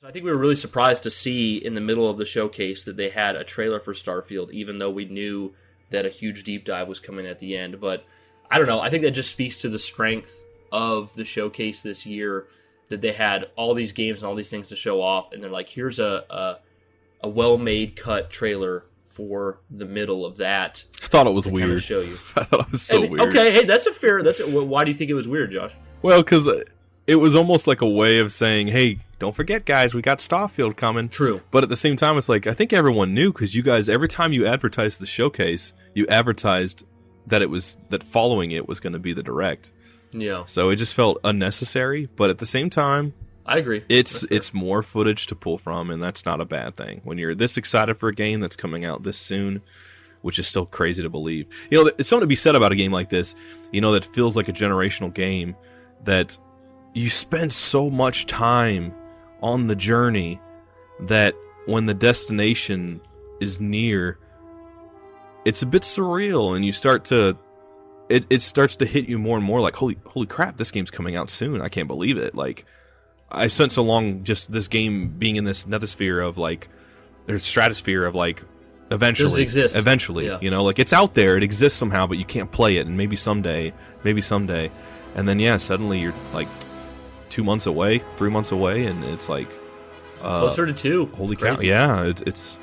I think we were really surprised to see in the middle of the showcase that they had a trailer for Starfield, even though we knew that a huge deep dive was coming at the end. But I don't know. I think that just speaks to the strength of the showcase this year, that they had all these games and all these things to show off, and they're like, here's a well-made cut trailer for the middle of that. I thought it was weird. Show you. I thought it was so weird. Okay, hey, why do you think it was weird, Josh? Well, because it was almost like a way of saying, hey, don't forget, guys, we got Starfield coming. True. But at the same time, it's like, I think everyone knew, because you guys, every time you advertised the showcase, you advertised that following it was going to be the direct. Yeah. So it just felt unnecessary, but at the same time, I agree. It's more footage to pull from, and that's not a bad thing. When you're this excited for a game that's coming out this soon, which is still crazy to believe. It's something to be said about a game like this, that feels like a generational game, that you spend so much time on the journey that when the destination is near, it's a bit surreal, and you start to... It starts to hit you more and more like, holy crap, this game's coming out soon. I can't believe it. Like, I spent so long just this game being in this nethosphere of like, or stratosphere of like, eventually. Does it exist? Eventually, yeah. Like it's out there, it exists somehow, but you can't play it, and maybe someday. And then, suddenly you're like 2 months away, 3 months away, and it's like... closer to 2. Holy cow, yeah, it's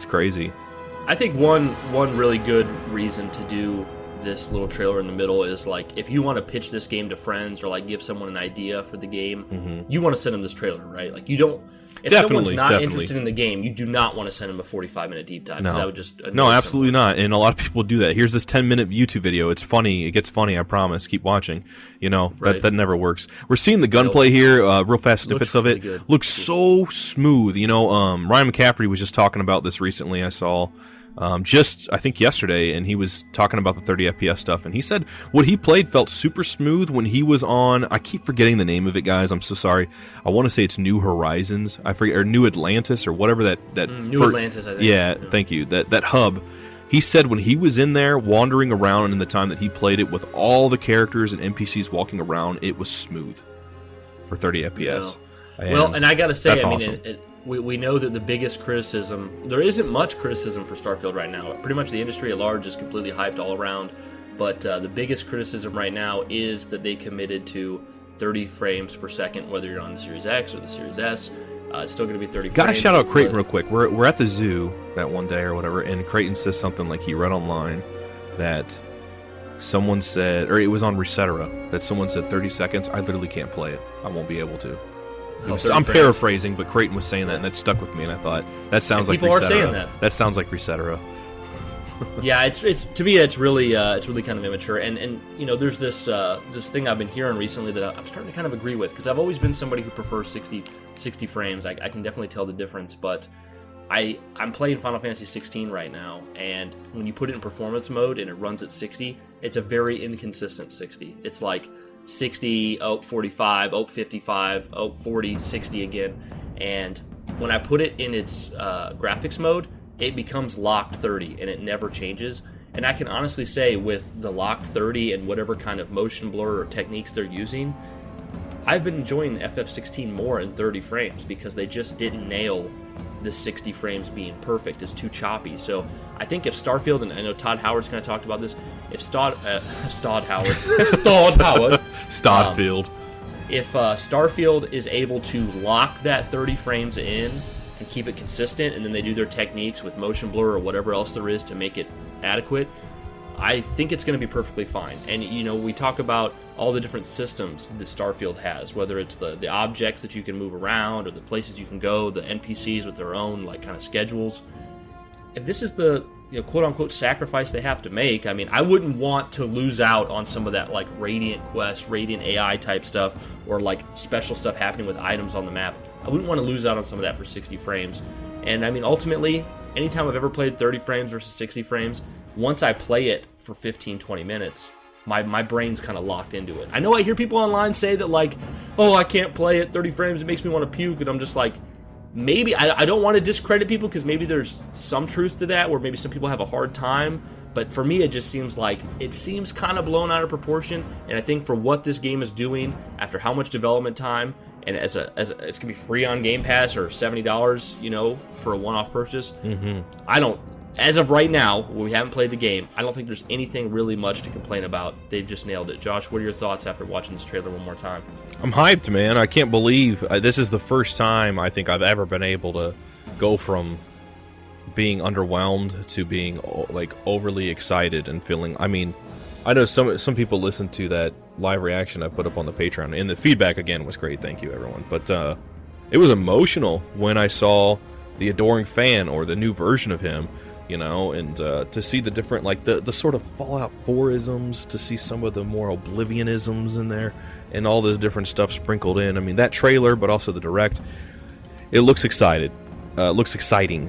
crazy. I think one really good reason to do this little trailer in the middle is like, if you want to pitch this game to friends or like give someone an idea for the game, you want to send them this trailer, right? Like, you don't... If someone's not interested in the game, you do not want to send them a 45-minute deep dive. No, that would just absolutely not. And a lot of people do that. Here's this 10-minute YouTube video. It's funny. It gets funny. I promise. Keep watching. Right. That never works. We're seeing the gunplay here. Real fast snippets of it. Good. Looks so smooth. Ryan McCaffrey was just talking about this recently. I saw. I think yesterday, and he was talking about the 30 FPS stuff, and he said what he played felt super smooth when he was on, I keep forgetting the name of it, guys, I'm so sorry. I want to say it's New Horizons, I forget, or New Atlantis, or whatever that New Atlantis, I think. Yeah, thank you, that hub. He said when he was in there, wandering around in the time that he played it, with all the characters and NPCs walking around, it was smooth for 30 FPS. Yeah. And I gotta say, that's I mean, awesome. We know that the biggest criticism... There isn't much criticism for Starfield right now. Pretty much the industry at large is completely hyped all around. But the biggest criticism right now is that they committed to 30 frames per second, whether you're on the Series X or the Series S. It's still going to be 30 frames. Gotta shout out Creighton real quick. We're at the zoo that one day or whatever, and Creighton says something like he read online that someone said, or it was on Resetera, that someone said 30 seconds, I literally can't play it. I won't be able to. I'm paraphrasing, but Creighton was saying that, and that stuck with me, and I thought, that sounds like Resetera. People are saying that. That sounds like Resetera. Yeah, it's to me, it's really kind of immature, and there's this thing I've been hearing recently that I'm starting to kind of agree with, because I've always been somebody who prefers 60 frames. I can definitely tell the difference, but I'm playing Final Fantasy 16 right now, and when you put it in performance mode and it runs at 60, it's a very inconsistent 60. It's like 60, 45, 55, 40, 60 again. And when I put it in its graphics mode, it becomes locked 30 and it never changes. And I can honestly say, with the locked 30 and whatever kind of motion blur or techniques they're using, I've been enjoying FF16 more in 30 frames because they just didn't nail the 60 frames being perfect. It's too choppy. So I think if Starfield, and I know Todd Howard's kind of talked about this, if Starfield. If Starfield is able to lock that 30 frames in and keep it consistent, and then they do their techniques with motion blur or whatever else there is to make it adequate, I think it's going to be perfectly fine. And, we talk about all the different systems that Starfield has, whether it's the objects that you can move around or the places you can go, the NPCs with their own, kind of schedules. If this is the, quote-unquote sacrifice they have to make, I mean, I wouldn't want to lose out on some of that, Radiant Quest, Radiant AI type stuff, or, special stuff happening with items on the map. I wouldn't want to lose out on some of that for 60 frames. And, I mean, ultimately, anytime I've ever played 30 frames versus 60 frames, once I play it for 15, 20 minutes, my brain's kind of locked into it. I know I hear people online say that, I can't play it 30 frames, it makes me want to puke, and I'm just like, maybe, I don't want to discredit people, because maybe there's some truth to that, where maybe some people have a hard time, but for me, it just seems kind of blown out of proportion, and I think for what this game is doing, after how much development time, and as a it's gonna be free on Game Pass or $70, you know, for a one-off purchase. I don't, as of right now, we haven't played the game, I don't think there's anything really much to complain about. They've just nailed it. Josh, what are your thoughts after watching this trailer one more time? I'm hyped, man. I can't believe this is the first time I think I've ever been able to go from being underwhelmed to being like overly excited and feeling. I mean, I know some people listen to that live reaction I put up on the Patreon, and the feedback again was great. Thank you, everyone. But it was emotional when I saw the adoring fan or the new version of him, you know, and to see the different, like the sort of Fallout 4-isms, to see some of the more Oblivionisms in there, and all this different stuff sprinkled in. I mean, that trailer, but also the direct, it looks exciting,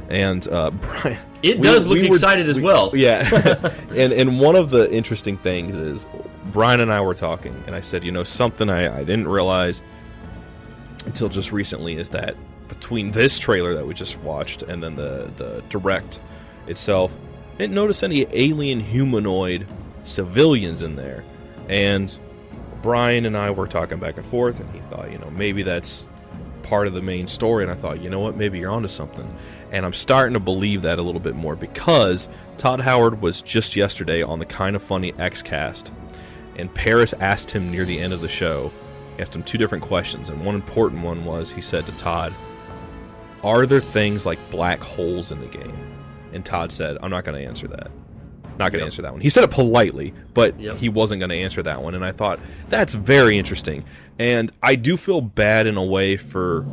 and Brian, it does look excited as well. Yeah, and one of the interesting things is Brian and I were talking, and I said, you know, something I didn't realize until just recently is that between this trailer that we just watched and then the direct itself, I didn't notice any alien humanoid civilians in there. And Brian and I were talking back and forth, and he thought, you know, maybe that's part of the main story. And I thought, you know what, maybe you're onto something. And I'm starting to believe that a little bit more, because Todd Howard was just yesterday on the Kind of Funny X-Cast, and Paris asked him near the end of the show, asked him two different questions, and one important one was, he said to Todd, are there things like black holes in the game? And Todd said, I'm not going to answer that. Not going to answer that one. He said it politely, but he wasn't going to answer that one. And I thought, that's very interesting. And I do feel bad in a way for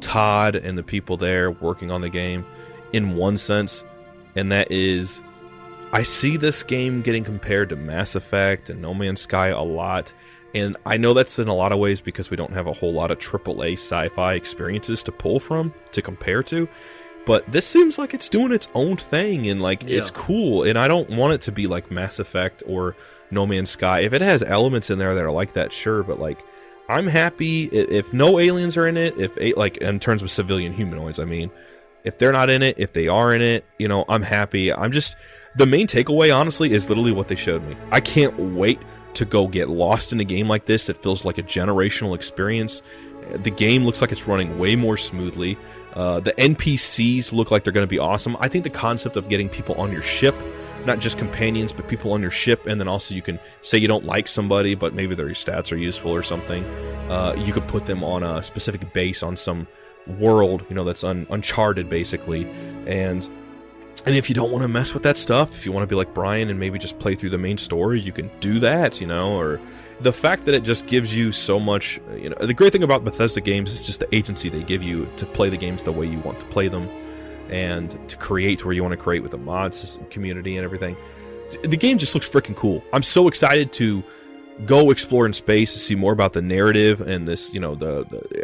Todd and the people there working on the game in one sense. And that is, I see this game getting compared to Mass Effect and No Man's Sky a lot. And I know that's in a lot of ways because we don't have a whole lot of AAA sci-fi experiences to pull from, to compare to. But this seems like it's doing its own thing, and like it's cool. And I don't want it to be like Mass Effect or No Man's Sky. If it has elements in there that are like that, sure. But like, I'm happy if no aliens are in it. If like in terms of civilian humanoids, I mean, if they're not in it, if they are in it, you know, I'm happy. I'm just, the main takeaway, honestly, is literally what they showed me. I can't wait to go get lost in a game like this. It feels like a generational experience. The game looks like it's running way more smoothly. The NPCs look like they're going to be awesome. I think the concept of getting people on your ship, not just companions, but people on your ship, and then also you can say you don't like somebody, but maybe their stats are useful or something. You could put them on a specific base on some world, you know, that's uncharted, basically. And if you don't want to mess with that stuff, if you want to be like Brian and maybe just play through the main story, you can do that, you know, or the fact that it just gives you so much, you know, the great thing about Bethesda games is just the agency they give you to play the games the way you want to play them, and to create where you want to create with the mods community and everything. The game just looks freaking cool. I'm so excited to go explore in space to see more about the narrative and this, you know,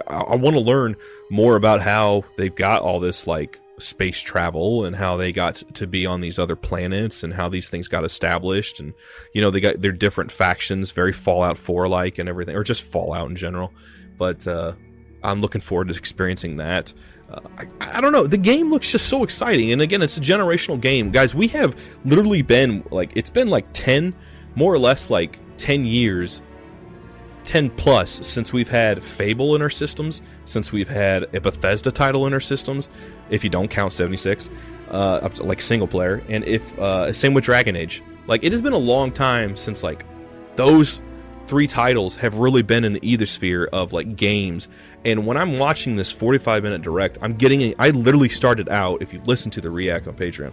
I want to learn more about how they've got all this like space travel and how they got to be on these other planets and how these things got established, and you know, they got their different factions, very Fallout 4 like and everything, or just Fallout in general. But I'm looking forward to experiencing that. I don't know, the game looks just so exciting, and again, it's a generational game, guys. We have literally been like, it's been like 10 more or less like 10 years, 10 plus, since we've had Fable in our systems, since we've had a Bethesda title in our systems, if you don't count 76, like single player, and if same with Dragon Age. Like, it has been a long time since like those three titles have really been in the ethosphere of like games. And when I'm watching this 45-minute direct, I literally started out, if you listen to the react on Patreon,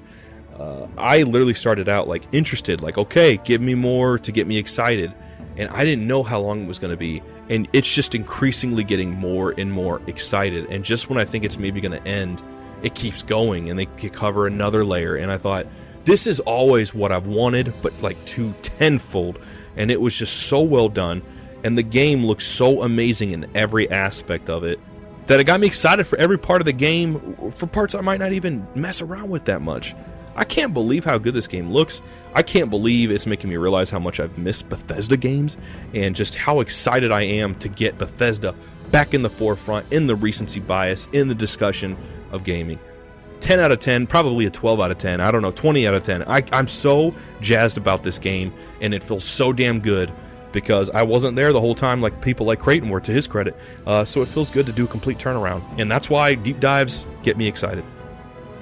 I literally started out like interested, like, okay, give me more to get me excited. And I didn't know how long it was going to be. And it's just increasingly getting more and more excited. And just when I think it's maybe going to end, it keeps going, and they cover another layer. And I thought, this is always what I've wanted, but like to tenfold. And it was just so well done. And the game looks so amazing in every aspect of it that it got me excited for every part of the game, for parts I might not even mess around with that much. I can't believe how good this game looks. I can't believe it's making me realize how much I've missed Bethesda games, and just how excited I am to get Bethesda back in the forefront, in the recency bias, in the discussion of gaming. 10 out of 10, probably a 12 out of 10, I don't know, 20 out of 10. I'm so jazzed about this game, and it feels so damn good, because I wasn't there the whole time like people like Creighton were, to his credit. So it feels good to do a complete turnaround, and that's why deep dives get me excited.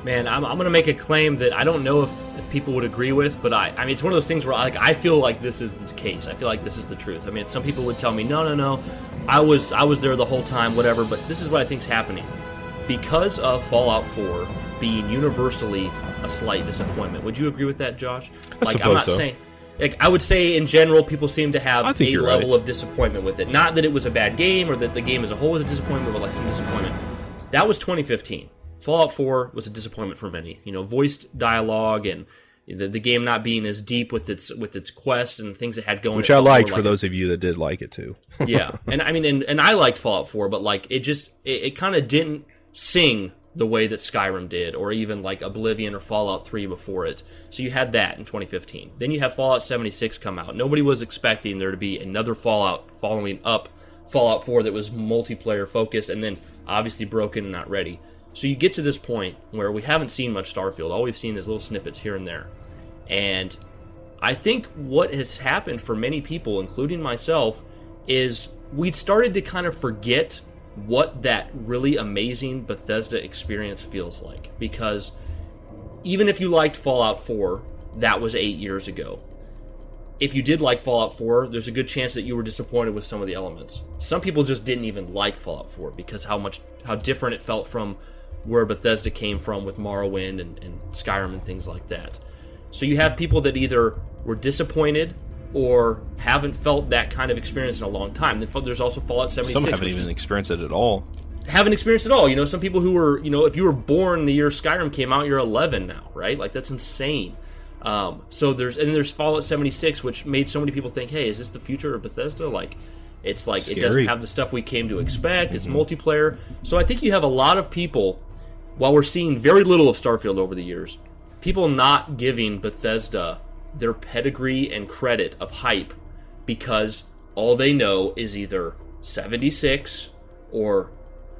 Man, I'm going to make a claim that I don't know if people would agree with, but I mean, it's one of those things where I feel like this is the case. I feel like this is the truth. I mean, some people would tell me, no, I was there the whole time, whatever, but this is what I think's happening. Because of Fallout 4 being universally a slight disappointment. Would you agree with that, Josh? I suppose I'm not so. saying... Like, I would say, in general, people seem to have a level right. of disappointment with it. Not that it was a bad game or that the game as a whole was a disappointment, but like some disappointment. That was 2015. Fallout 4 was a disappointment for many. Voiced dialogue and the game not being as deep with its quests and things it had going. Which I liked for those of you that did like it too. Yeah, and I mean, and I liked Fallout 4, but like it kind of didn't sing the way that Skyrim did, or even like Oblivion or Fallout 3 before it. So you had that in 2015. Then you have Fallout 76 come out. Nobody was expecting there to be another Fallout following up Fallout 4 that was multiplayer focused, and then obviously broken and not ready. So you get to this point where we haven't seen much Starfield. All we've seen is little snippets here and there. And I think what has happened for many people, including myself, is we'd started to kind of forget what that really amazing Bethesda experience feels like. Because even if you liked Fallout 4, that was 8 years ago. If you did like Fallout 4, there's a good chance that you were disappointed with some of the elements. Some people just didn't even like Fallout 4 because how different it felt from where Bethesda came from with Morrowind and Skyrim and things like that. So you have people that either were disappointed or haven't felt that kind of experience in a long time. There's also Fallout 76. Some haven't even experienced it at all. Haven't experienced it at all. Some people who were, if you were born the year Skyrim came out, you're 11 now, right? Like, that's insane. So there's Fallout 76, which made so many people think, hey, is this the future of Bethesda? Like, it's like, Scary. It doesn't have the stuff we came to expect. It's multiplayer. So I think you have a lot of people, while we're seeing very little of Starfield over the years, people not giving Bethesda their pedigree and credit of hype because all they know is either 76 or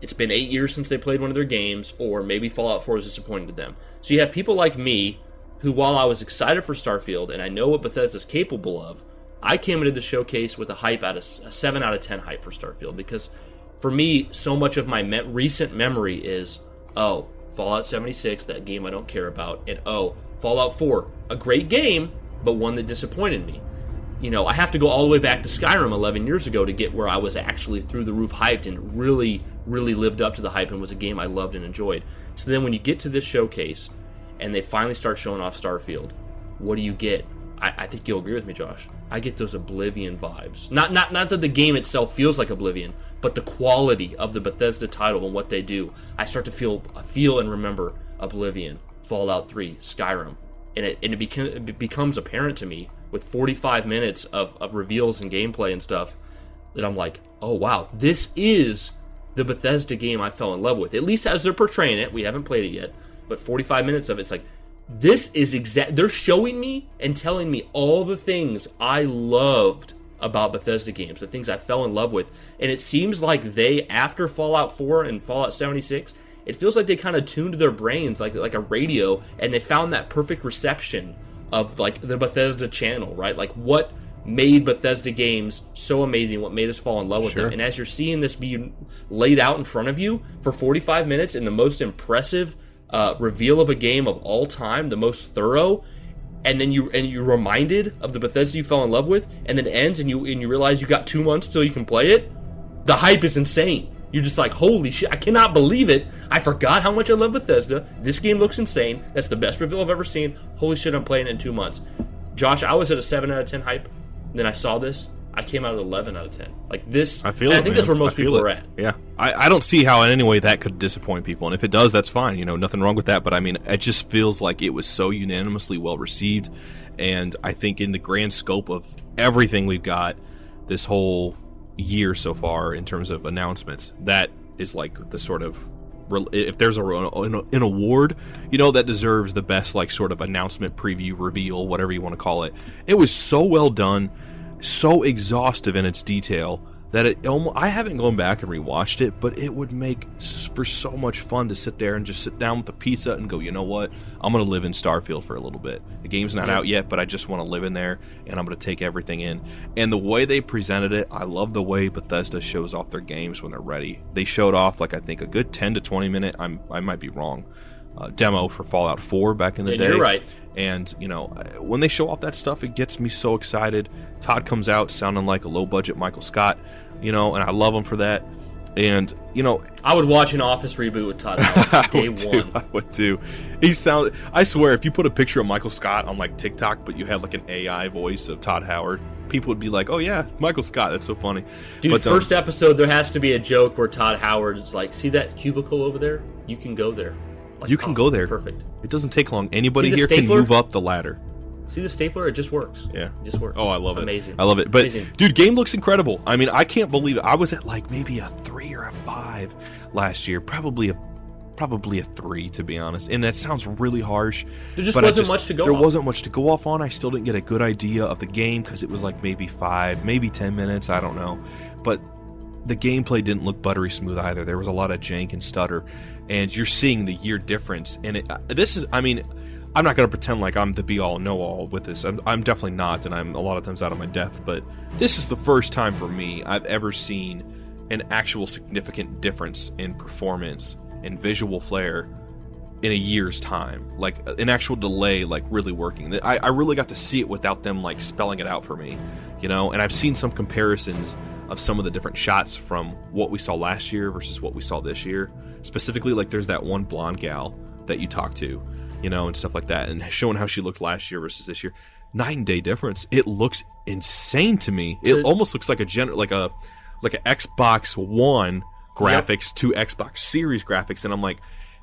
it's been 8 years since they played one of their games, or maybe Fallout 4 has disappointed them. So you have people like me who, while I was excited for Starfield and I know what Bethesda's capable of, I came into the showcase with a 7 out of 10 hype for Starfield, because for me, so much of my recent memory is, Fallout 76, that game I don't care about, and Fallout 4, a great game, but one that disappointed me. I have to go all the way back to Skyrim 11 years ago to get where I was actually through the roof hyped and really, really lived up to the hype and was a game I loved and enjoyed. So then when you get to this showcase and they finally start showing off Starfield, what do you get? I think you'll agree with me, Josh. I get those Oblivion vibes. Not that the game itself feels like Oblivion, but the quality of the Bethesda title and what they do. I start to feel and remember Oblivion, Fallout 3, Skyrim. And it becomes apparent to me with 45 minutes of reveals and gameplay and stuff that I'm like, oh wow, this is the Bethesda game I fell in love with. At least as they're portraying it. We haven't played it yet, but 45 minutes of it's like, this is they're showing me and telling me all the things I loved about Bethesda games, the things I fell in love with. And it seems like they, after Fallout 4 and Fallout 76, it feels like they kind of tuned their brains like a radio, and they found that perfect reception of like the Bethesda channel, right? Like what made Bethesda games so amazing, what made us fall in love with them. And as you're seeing this be laid out in front of you for 45 minutes in the most impressive reveal of a game of all time, the most thorough, and then you're reminded of the Bethesda you fell in love with, and then it ends and you realize you got 2 months till you can play it, the hype is insane. You're just like, holy shit, I cannot believe it. I forgot how much I love Bethesda. This game looks insane. That's the best reveal I've ever seen. Holy shit, I'm playing it in 2 months. Josh, I was at a 7 out of 10 hype. Then I saw this. I came out at 11 out of 10. Like this, I think that's where most people are at. Yeah. I don't see how in any way that could disappoint people. And if it does, that's fine. Nothing wrong with that. But I mean, it just feels like it was so unanimously well received. And I think in the grand scope of everything we've got this whole year so far in terms of announcements, that is like the sort of, if there's an award, that deserves the best like sort of announcement, preview, reveal, whatever you want to call it. It was so well done, so exhaustive in its detail, that I haven't gone back and rewatched it, but it would make for so much fun to sit there and just sit down with a pizza and go, you know what, I'm going to live in Starfield for a little bit. The game's not out yet, but I just want to live in there, and I'm going to take everything in. And the way they presented it, I love the way Bethesda shows off their games when they're ready. They showed off, like, I think a good 10 to 20 minute, I might be wrong, demo for Fallout 4 back in the day. You're right. And, you know, when they show off that stuff, it gets me so excited. Todd comes out sounding like a low-budget Michael Scott, you know, and I love him for that. And, you know... I would watch an Office reboot with Todd Howard day one. I would too. I swear, if you put a picture of Michael Scott on, like, TikTok, but you had, like, an AI voice of Todd Howard, people would be like, oh, yeah, Michael Scott, that's so funny. Dude, but, first episode, there has to be a joke where Todd Howard is like, see that cubicle over there? You can go there. Like, you can go there. Perfect. It doesn't take long. Anybody here can move up the ladder. See the stapler? It just works. Yeah. It just works. Oh, I love it. Amazing. I love it. But, amazing. Dude, game looks incredible. I mean, I can't believe it. I was at, like, maybe a 3 or a 5 last year. Probably a 3, to be honest. And that sounds really harsh. There just wasn't much to go off. There wasn't much to go off on. I still didn't get a good idea of the game because it was, like, maybe 5, maybe 10 minutes. I don't know. But the gameplay didn't look buttery smooth either. There was a lot of jank and stutter. And you're seeing the year difference. And I'm not going to pretend like I'm the be-all, know-all with this. I'm definitely not, and I'm a lot of times out of my depth. But this is the first time for me I've ever seen an actual significant difference in performance and visual flair in a year's time. Like, an actual delay, like, really working. I really got to see it without them, like, spelling it out for me, you know? And I've seen some comparisons of some of the different shots from what we saw last year versus what we saw this year. Specifically, like, there's that one blonde gal that you talked to, you know, and stuff like that, and showing how she looked last year versus this year. Night and day difference. It looks insane to me. It almost looks like a Xbox One graphics to Xbox Series graphics, and I'm like,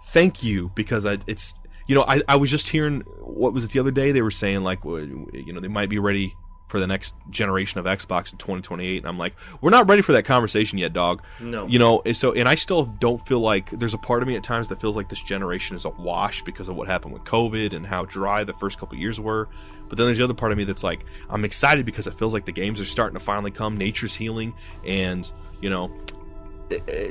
thank you, because it's, you know, I was just hearing, what was it the other day? They were saying, like, you know, they might be ready for the next generation of Xbox in 2028, and I'm like, we're not ready for that conversation yet, dog. No. You know, and I still don't feel like, there's a part of me at times that feels like this generation is a wash because of what happened with COVID and how dry the first couple years were. But then there's the other part of me that's like, I'm excited because it feels like the games are starting to finally come, nature's healing, and, you know,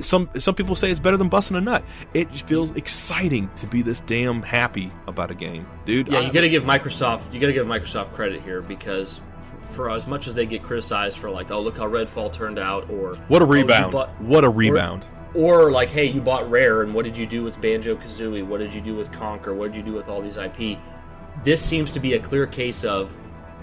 some people say it's better than busting a nut. It feels exciting to be this damn happy about a game, dude. Yeah, you got to give Microsoft credit here, because for as much as they get criticized for, like, oh, look how Redfall turned out, or what a rebound, what a rebound, or like, hey, you bought Rare, and what did you do with Banjo-Kazooie? What did you do with Conker? What did you do with all these IP? This seems to be a clear case of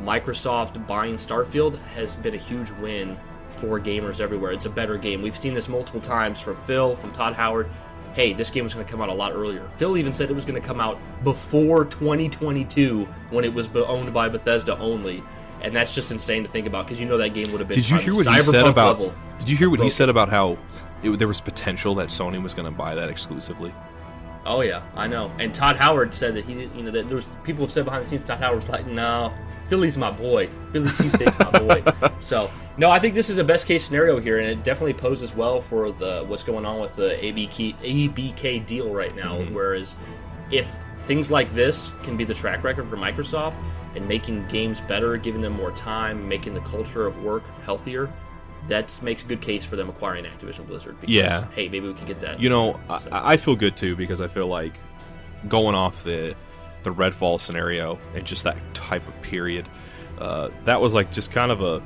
Microsoft buying Starfield has been a huge win for gamers everywhere. It's a better game. We've seen this multiple times from Phil, from Todd Howard. Hey, this game was going to come out a lot earlier. Phil even said it was going to come out before 2022 when it was owned by Bethesda only. And that's just insane to think about, because you know that game would have been Did you hear what he said about level. Did you hear what he said about how there was potential that Sony was going to buy that exclusively? Oh yeah, I know. And Todd Howard said that he didn't, you know, that there was people have said behind the scenes, Todd Howard's like, no, Philly's my boy. Philly cheesesteak's my boy. So, no, I think this is a best case scenario here, and it definitely poses well for what's going on with the ABK deal right now. Mm-hmm. Whereas, if things like this can be the track record for Microsoft and making games better, giving them more time, making the culture of work healthier, that makes a good case for them acquiring Activision Blizzard. Because, yeah. Hey, maybe we can get that. You know, so. I feel good too, because I feel like going off the Redfall scenario and just that type of period, that was like just kind of a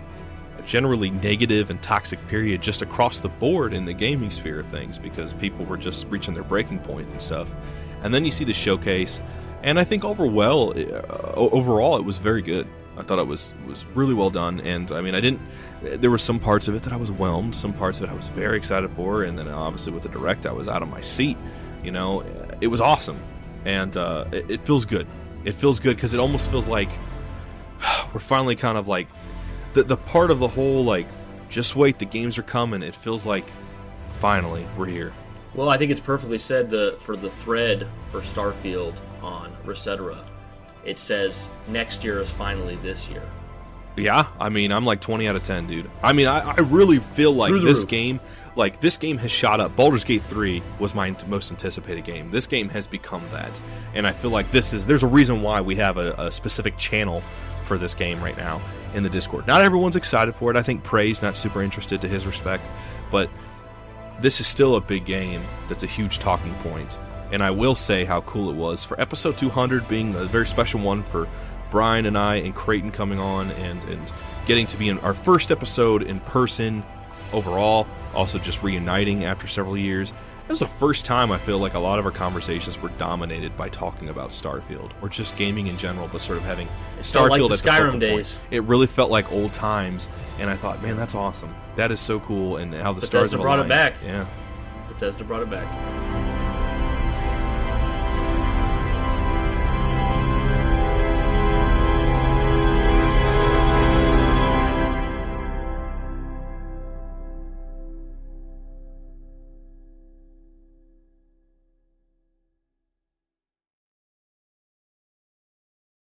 generally negative and toxic period just across the board in the gaming sphere of things, because people were just reaching their breaking points and stuff. And then you see the showcase, and I think overall it was very good. I thought it was really well done, and I mean, there were some parts of it that I was whelmed, some parts of it I was very excited for, and then obviously with the direct I was out of my seat. You know, it was awesome, and it feels good. It feels good because it almost feels like we're finally kind of like the part of the whole, like, just wait, the games are coming. It feels like finally we're here. Well, I think it's perfectly said for the thread for Starfield on Resetera. It says next year is finally this year. Yeah, I mean, I'm like 20 out of 10, dude. I mean, I really feel like this game has shot up. Baldur's Gate 3 was my most anticipated game. This game has become that. And I feel like there's a reason why we have a specific channel for this game right now in the Discord. Not everyone's excited for it. I think Prey's not super interested, to his respect, but this is still a big game that's a huge talking point. And I will say how cool it was for episode 200 being a very special one for Bryan and I and Creighton coming on and getting to be in our first episode in person overall, also just reuniting after several years. It was the first time I feel like a lot of our conversations were dominated by talking about Starfield, or just gaming in general, but sort of having Starfield like the at the Skyrim focal days. point. It really felt like old times, and I thought, man, that's awesome. That is so cool, and how the Bethesda stars have brought it aligned. back. Yeah. Bethesda brought it back.